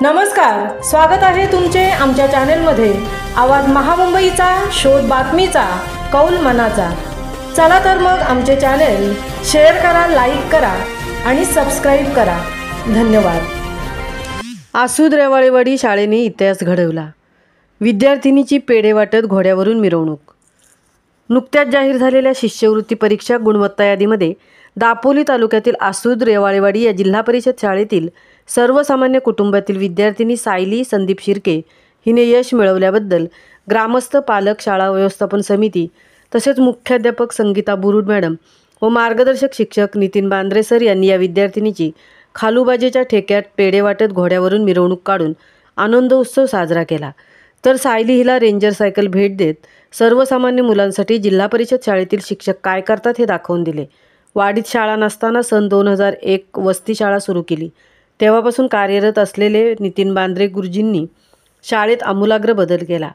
नमस्कार, स्वागत आहे तुमचे आमच्या चॅनेलमध्ये। आवाज महामुंबईचा, शोध बातमीचा, कौल मनाचा। चला तर मग आमचे चॅनेल शेअर करा, लाईक करा आणि सबस्क्राइब करा। धन्यवाद। आसूद रेवाळेवाडी शाळेने इतिहास घडवला। विद्यार्थिनीची पेढे वाटत घोड्यावरून मिरवणूक। नुकत्याच जाहीर झालेल्या शिष्यवृत्ती परीक्षा गुणवत्ता यादीमध्ये दापोली तालुक्यातील आसूद रेवाळेवाडी या जिल्हा परिषद शाळेतील सर्वसामान्य कुटुंबातील विद्यार्थिनी सायली संदीप शिर्के हिने यश मिळवल्याबद्दल ग्रामस्थ, पालक, शाळा व्यवस्थापन समिती तसेच मुख्याध्यापक संगीता बुरुड मॅडम व मार्गदर्शक शिक्षक नितीन बांद्रे सर यांनी या विद्यार्थिनीची खालूबाजेच्या ठेक्यात पेढे वाटत घोड्यावरून मिरवणूक काढून आनंद उत्सव साजरा केला। तर सायली हिला रेंजर सायकल भेट देत सर्वसामान्य मुलांसाठी जिल्हा परिषद शाळेतील शिक्षक काय करतात हे दाखवून दिले। वाडीत शाळा नसताना सन 2001 वस्ती शाळा सुरू केली। तेव्हापासून कार्यरत असलेले नितीन बांद्रे गुरुजींनी शाळेत आमूलाग्र बदल केला।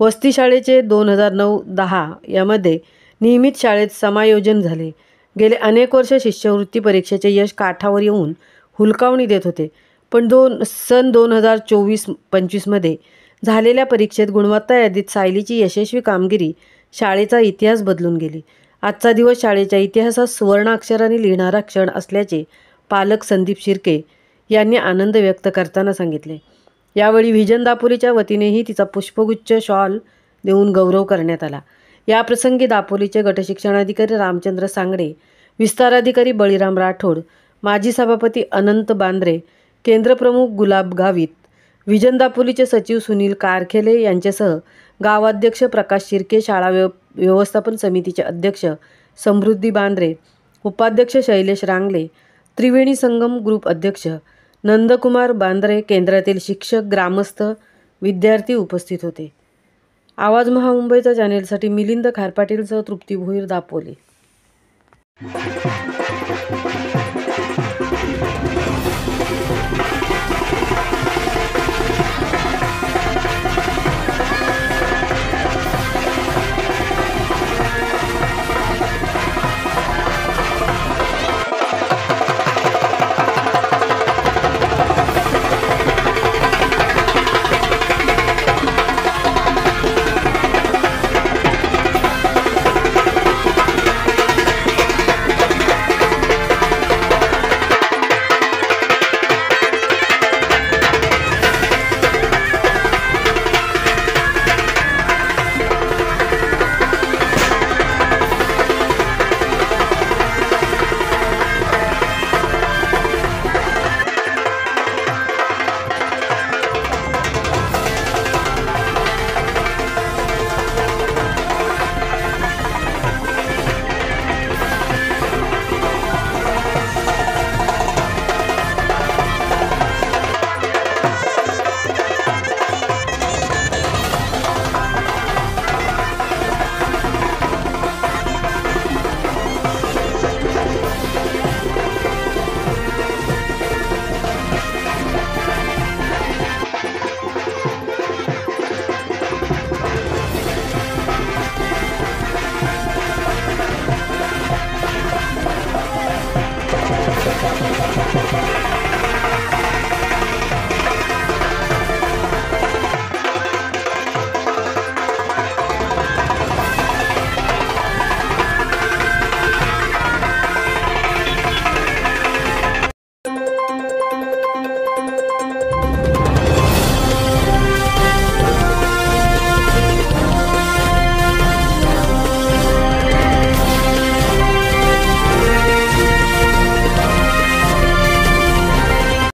वस्ती शाळेचे 2009-10 यामध्ये नियमित शाळेत समायोजन झाले। गेले अनेक वर्ष शिष्यवृत्ती परीक्षेचे यश काठावर येऊन हुलकावणी देत होते, पण सन 2024-25 मध्ये झालेल्या परीक्षेत गुणवत्ता यादीत सायलीची यशस्वी कामगिरी शाळेचा इतिहास बदलून गेली। आजचा दिवस शाळेच्या इतिहासात सुवर्ण अक्षरांनी लिहिणारा क्षण असल्याचे पालक संदीप शिर्के यांनी आनंद व्यक्त करताना सांगितले। यावेळी व्हिजन दापोलीच्या वतीनेही तिचा पुष्पगुच्छ, शॉल देऊन गौरव करण्यात आला। याप्रसंगी दापोलीचे गटशिक्षणाधिकारी रामचंद्र सांगडे, विस्ताराधिकारी बळीराम राठोड, माजी सभापती अनंत बांद्रे, केंद्रप्रमुख गुलाब गावित, व्हिजन दापोलीचे सचिव सुनील कारखेले यांच्यासह गावाध्यक्ष प्रकाश शिर्के, शाळा व्यवस्थापन समितीचे अध्यक्ष समृद्धी बांद्रे, उपाध्यक्ष शैलेश रांगले, त्रिवेणी संगम ग्रुप अध्यक्ष नंदकुमार बांद्रे, केंद्रातील शिक्षक, ग्रामस्थ, विद्यार्थी उपस्थित होते। आवाज महामुंबईचा चॅनेलसाठी मिलिंद खारपाटीलसह तृप्ती भोईर, दापोली।